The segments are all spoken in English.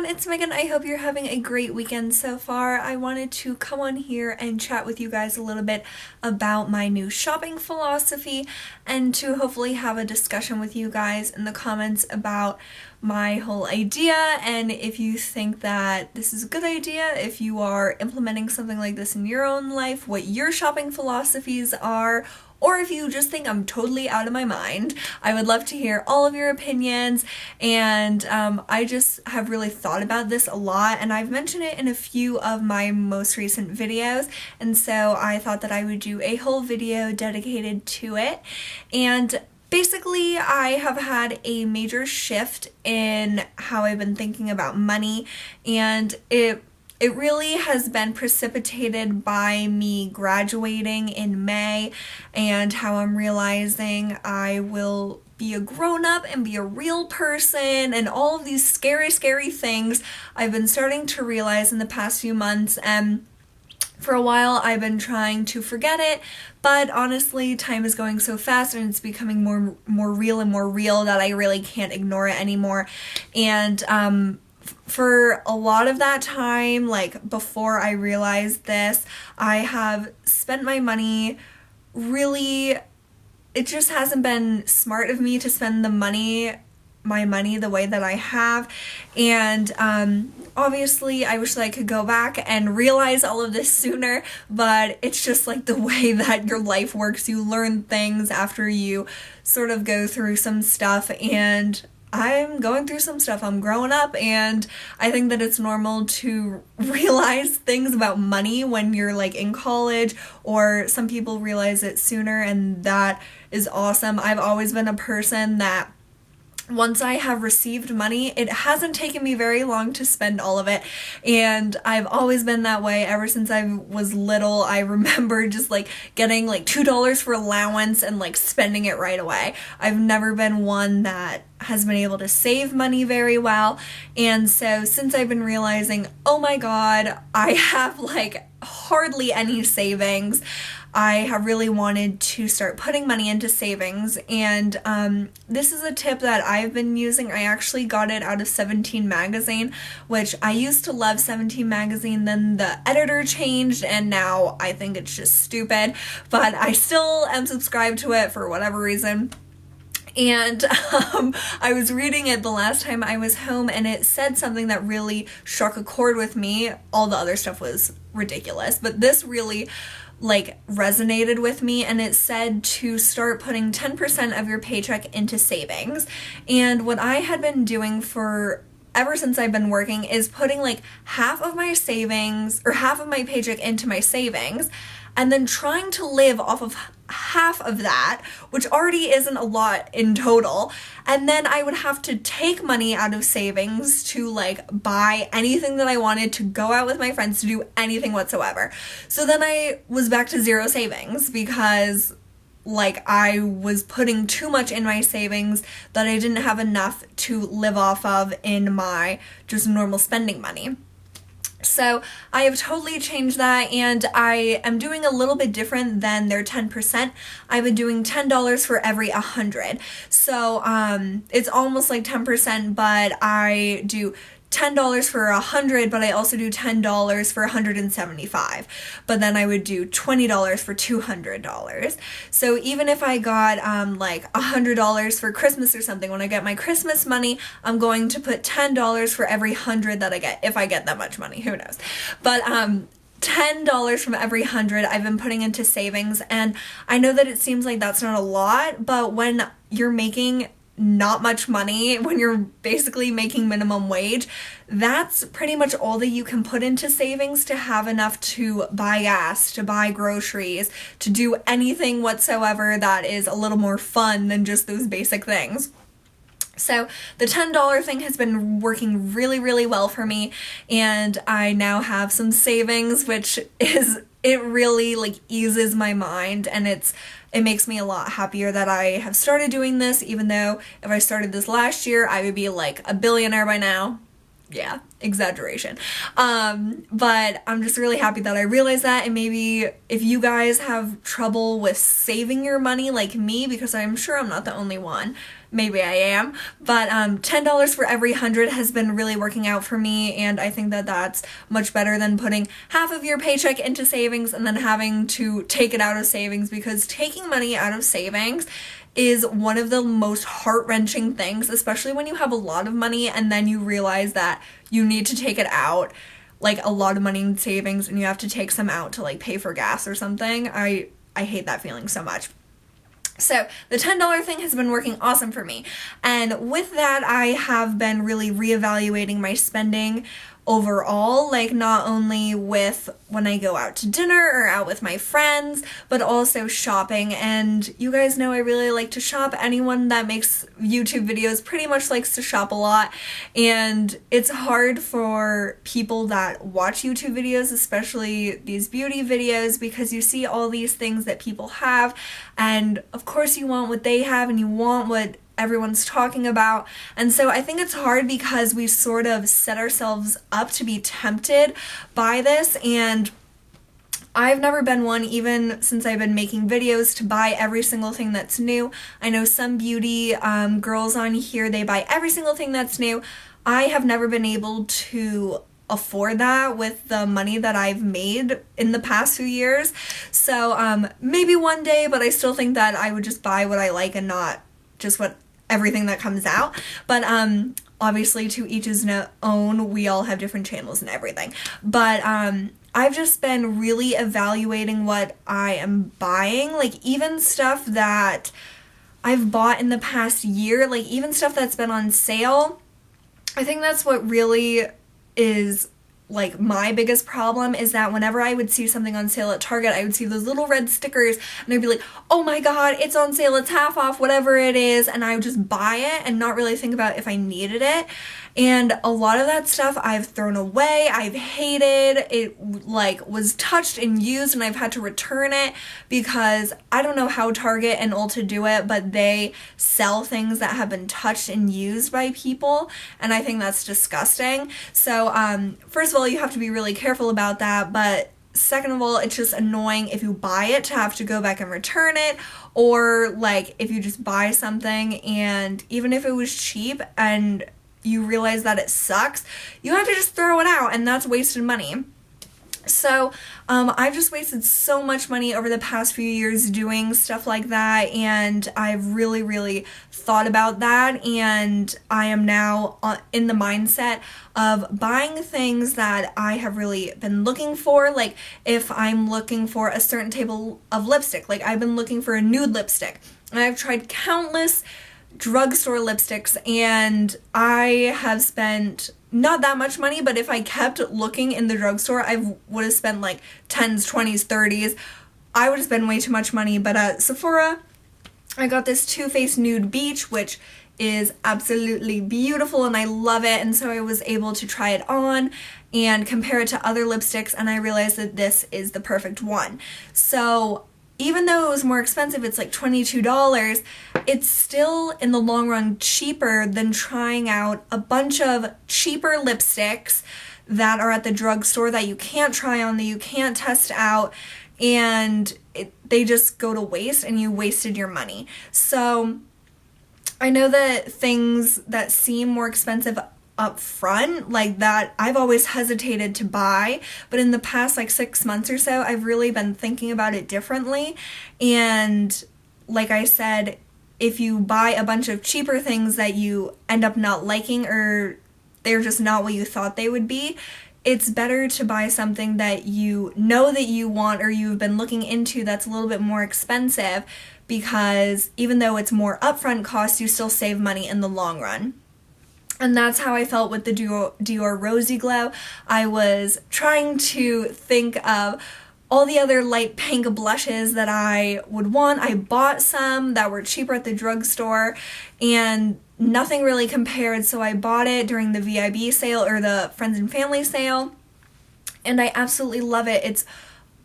everyone, it's Megan. I hope you're having a great weekend so far. I wanted to come on here and chat with you guys a little bit about my new shopping philosophy and to hopefully have a discussion with you guys in the comments about my whole idea and if you think that this is a good idea, if you are implementing something like this in your own life, what your shopping philosophies are, or if you just think I'm totally out of my mind. I would love to hear all of your opinions, and I just have really thought about this a lot, and I've mentioned it in a few of my most recent videos, and so I thought that I would do a whole video dedicated to it. And basically, I have had a major shift in how I've been thinking about money, and it really has been precipitated by me graduating in May and how I'm realizing I will be a grown-up and be a real person and all of these scary, scary things I've been starting to realize in the past few months. And for a while I've been trying to forget it, but honestly time is going so fast and it's becoming more real and more real that I really can't ignore it anymore. And for a lot of that time, like before I realized this, I have spent my money really, it just hasn't been smart of me to spend my money the way that I have. And obviously I wish that I could go back and realize all of this sooner, but it's just like the way that your life works. You learn things after you sort of go through some stuff, and I'm going through some stuff. I'm growing up, and I think that it's normal to realize things about money when you're like in college, or some people realize it sooner, and that is awesome. I've always been a person that once I have received money, it hasn't taken me very long to spend all of it, and I've always been that way ever since I was little. I remember just like getting like $2 for allowance and like spending it right away. I've never been one that has been able to save money very well, and so since I've been realizing, oh my god, I have like hardly any savings, I have really wanted to start putting money into savings. And this is a tip that I've been using. I actually got it out of 17 magazine, which I used to love 17 magazine, then the editor changed and now I think it's just stupid, but I still am subscribed to it for whatever reason. And I was reading it the last time I was home, and it said something that really struck a chord with me. All the other stuff was ridiculous, but this really like resonated with me, and it said to start putting 10% of your paycheck into savings. And what I had been doing for ever since I've been working is putting like half of my savings or half of my paycheck into my savings, and then trying to live off of half of that, which already isn't a lot in total. And then I would have to take money out of savings to like buy anything that I wanted, to go out with my friends, to do anything whatsoever. So then I was back to zero savings because like I was putting too much in my savings that I didn't have enough to live off of in my just normal spending money. So I have totally changed that, and I am doing a little bit different than their 10%. I've been doing $10 for every 100. So it's almost like 10%, but I do $10 for 100, but I also do $10 for 175. But then I would do $20 for $200. So even if I got like $100 for Christmas or something, when I get my Christmas money, I'm going to put $10 for every 100 that I get, if I get that much money, who knows. But $10 from every 100 I've been putting into savings, and I know that it seems like that's not a lot, but when you're making not much money, when you're basically making minimum wage, that's pretty much all that you can put into savings to have enough to buy gas, to buy groceries, to do anything whatsoever that is a little more fun than just those basic things. So the $10 thing has been working really, really well for me, and I now have some savings, which is, it really like eases my mind, and it makes me a lot happier that I have started doing this, even though if I started this last year, I would be like a billionaire by now. yeah, exaggeration. But I'm just really happy that I realized that, and maybe if you guys have trouble with saving your money like me, because I'm sure I'm not the only one, maybe I am, but $10 for every 100 has been really working out for me, and I think that that's much better than putting half of your paycheck into savings and then having to take it out of savings, because taking money out of savings is one of the most heart-wrenching things, especially when you have a lot of money and then you realize that you need to take it out, like a lot of money in savings, and you have to take some out to like pay for gas or something. I hate that feeling so much. So the $10 thing has been working awesome for me. And with that, I have been really reevaluating my spending overall, like not only with when I go out to dinner or out with my friends, but also shopping. And you guys know I really like to shop. Anyone that makes YouTube videos pretty much likes to shop a lot. And it's hard for people that watch YouTube videos, especially these beauty videos, because you see all these things that people have, and of course you want what they have and you want what everyone's talking about. And so I think it's hard because we sort of set ourselves up to be tempted by this, and I've never been one, even since I've been making videos, to buy every single thing that's new. I know some beauty girls on here, they buy every single thing that's new. I have never been able to afford that with the money that I've made in the past few years. So maybe one day, but I still think that I would just buy what I like and not just everything that comes out. But obviously to each his own, we all have different channels and everything. But I've just been really evaluating what I am buying, like even stuff that I've bought in the past year, like even stuff that's been on sale. I think that's what really is like my biggest problem, is that whenever I would see something on sale at Target, I would see those little red stickers and I'd be like, oh my god, it's on sale, it's half off, whatever it is, and I would just buy it and not really think about if I needed it. And a lot of that stuff I've thrown away, I've hated it, like was touched and used, and I've had to return it because I don't know how Target and Ulta do it, but they sell things that have been touched and used by people, and I think that's disgusting. So first of all, you have to be really careful about that, but second of all, it's just annoying if you buy it to have to go back and return it, or like if you just buy something and even if it was cheap and you realize that it sucks, you have to just throw it out, and that's wasted money. So I've just wasted so much money over the past few years doing stuff like that, and I've really thought about that, and I am now in the mindset of buying things that I have really been looking for. Like if I'm looking for a certain type of lipstick, like I've been looking for a nude lipstick, and I've tried countless drugstore lipsticks, and I have spent not that much money, but if I kept looking in the drugstore, I would have spent like 10s, 20s, 30s. I would have spent way too much money. But at Sephora, I got this Too Faced Nude Beach, which is absolutely beautiful and I love it, and so I was able to try it on and compare it to other lipsticks, and I realized that this is the perfect one. So even though it was more expensive, it's like $22, it's still in the long run cheaper than trying out a bunch of cheaper lipsticks that are at the drugstore that you can't try on, that you can't test out, and they just go to waste and you wasted your money. So I know that things that seem more expensive up front, like that, I've always hesitated to buy, but in the past like 6 months or so, I've really been thinking about it differently. And like I said, if you buy a bunch of cheaper things that you end up not liking, or they're just not what you thought they would be, it's better to buy something that you know that you want or you've been looking into that's a little bit more expensive, because even though it's more upfront cost, you still save money in the long run. And that's how I felt with the Dior Rosy Glow. I was trying to think of all the other light pink blushes that I would want. I bought some that were cheaper at the drugstore, and nothing really compared, so I bought it during the VIB sale, or the Friends and Family sale, and I absolutely love it. It's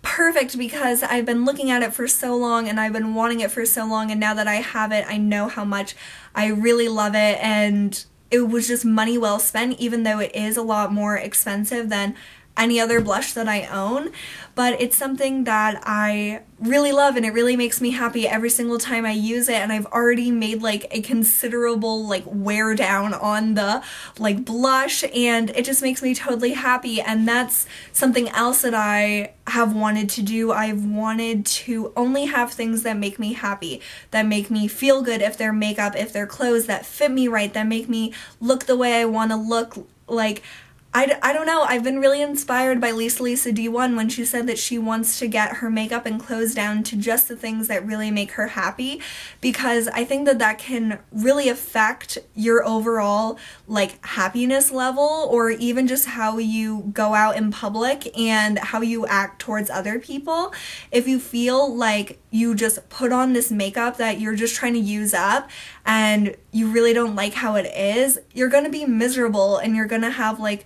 perfect because I've been looking at it for so long and I've been wanting it for so long, and now that I have it, I know how much I really love it, and it was just money well spent, even though it is a lot more expensive than any other blush that I own. But it's something that I really love, and it really makes me happy every single time I use it, and I've already made like a considerable like wear down on the like blush, and it just makes me totally happy. And that's something else that I have wanted to do. I've wanted to only have things that make me happy, that make me feel good, if they're makeup, if they're clothes, that fit me right, that make me look the way I want to look. Like, I don't know, I've been really inspired by Lisa D1 when she said that she wants to get her makeup and clothes down to just the things that really make her happy, because I think that that can really affect your overall like happiness level, or even just how you go out in public and how you act towards other people. If you feel like you just put on this makeup that you're just trying to use up and you really don't like how it is, you're gonna be miserable, and you're gonna have like,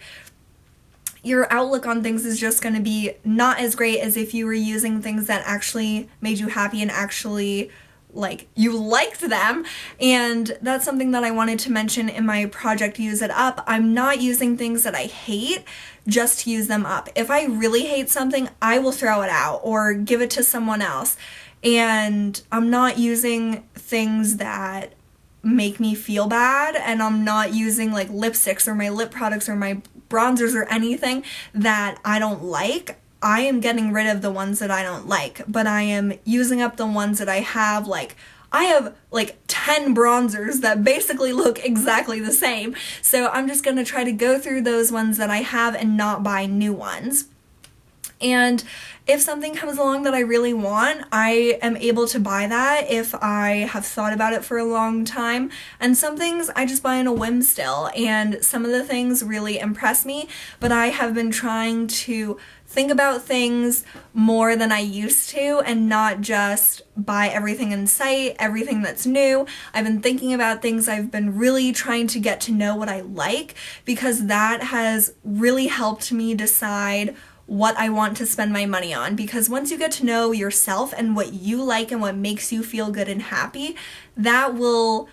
your outlook on things is just going to be not as great as if you were using things that actually made you happy and actually like you liked them. And that's something that I wanted to mention in my project Use It Up. I'm not using things that I hate just to use them up. If I really hate something, I will throw it out or give it to someone else. And I'm not using things that make me feel bad, and I'm not using like lipsticks or my lip products or my bronzers or anything that I don't like. I am getting rid of the ones that I don't like, but I am using up the ones that I have. Like, I have like 10 bronzers that basically look exactly the same, so I'm just gonna try to go through those ones that I have and not buy new ones. And if something comes along that I really want, I am able to buy that if I have thought about it for a long time. And some things I just buy on a whim still, and some of the things really impress me, but I have been trying to think about things more than I used to and not just buy everything in sight, everything that's new. I've been thinking about things. I've been really trying to get to know what I like, because that has really helped me decide what I want to spend my money on. Because once you get to know yourself and what you like and what makes you feel good and happy, that will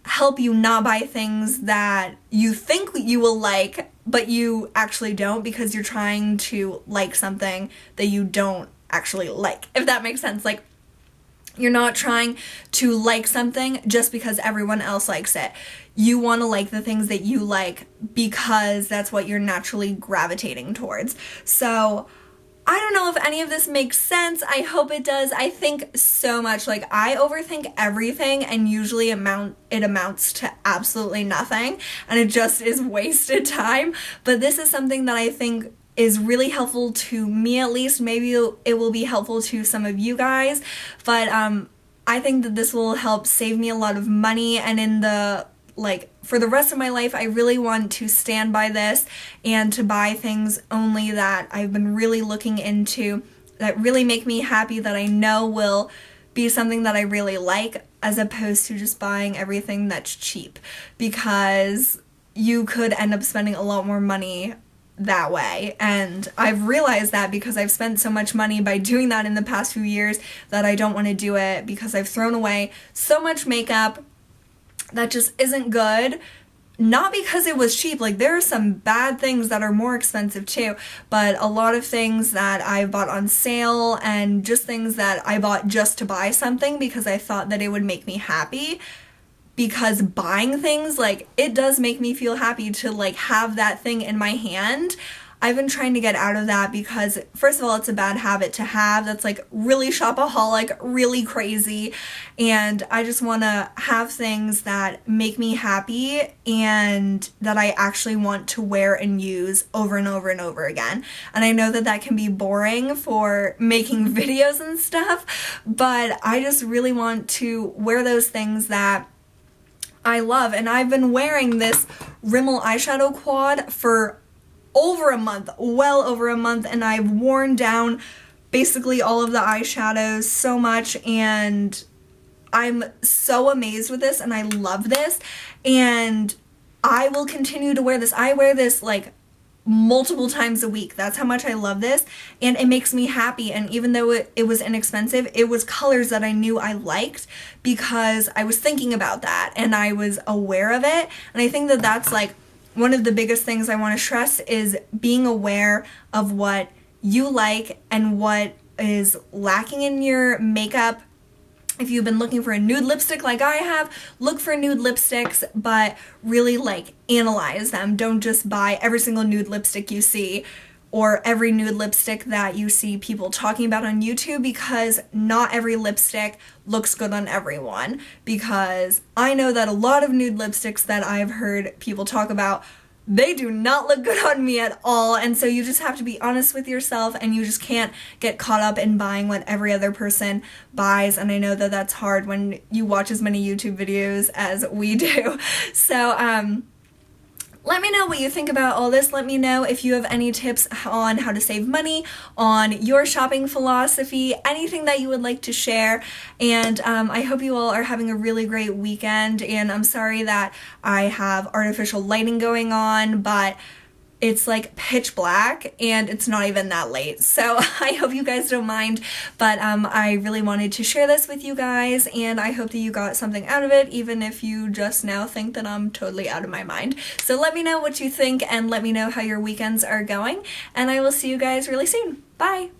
help you not buy things that you think you will like but you actually don't, because you're trying to like something that you don't actually like, if that makes sense. Like, you're not trying to like something just because everyone else likes it. You want to like the things that you like because that's what you're naturally gravitating towards. So I don't know if any of this makes sense. I hope it does. I think so much. Like, I overthink everything, and usually it amounts to absolutely nothing, and it just is wasted time. But this is something that I think is really helpful to me, at least. Maybe it will be helpful to some of you guys, but I think that this will help save me a lot of money, and in the for the rest of my life, I really want to stand by this and to buy things only that I've been really looking into, that really make me happy, that I know will be something that I really like, as opposed to just buying everything that's cheap, because you could end up spending a lot more money that way. And I've realized that because I've spent so much money by doing that in the past few years, that I don't want to do it, because I've thrown away so much makeup that just isn't good. Not because it was cheap, like there are some bad things that are more expensive too, but a lot of things that I bought on sale, and just things that I bought just to buy something because I thought that it would make me happy. Because buying things, like, it does make me feel happy to like have that thing in my hand. I've been trying to get out of that because, first of all, it's a bad habit to have. That's like really shopaholic, really crazy, and I just want to have things that make me happy and that I actually want to wear and use over and over and over again. And I know that that can be boring for making videos and stuff, but I just really want to wear those things that I love. And I've been wearing this Rimmel eyeshadow quad for over a month, well over a month, and I've worn down basically all of the eyeshadows so much, and I'm so amazed with this, and I love this, and I will continue to wear this. I wear this like multiple times a week. That's how much I love this, and it makes me happy. And even though it was inexpensive, it was colors that I knew I liked because I was thinking about that and I was aware of it. And I think that that's like one of the biggest things I want to stress, is being aware of what you like and what is lacking in your makeup. If you've been looking for a nude lipstick like I have, look for nude lipsticks, but really like analyze them. Don't just buy every single nude lipstick you see or every nude lipstick that you see people talking about on YouTube, because not every lipstick looks good on everyone. Because I know that a lot of nude lipsticks that I've heard people talk about, they do not look good on me at all. And so you just have to be honest with yourself, and you just can't get caught up in buying what every other person buys. And I know that that's hard when you watch as many YouTube videos as we do. So let me know what you think about all this. Let me know if you have any tips on how to save money, on your shopping philosophy, anything that you would like to share. And I hope you all are having a really great weekend. And I'm sorry that I have artificial lighting going on, but it's like pitch black and it's not even that late. So I hope you guys don't mind, but I really wanted to share this with you guys, and I hope that you got something out of it, even if you just now think that I'm totally out of my mind. So let me know what you think, and let me know how your weekends are going, and I will see you guys really soon. Bye!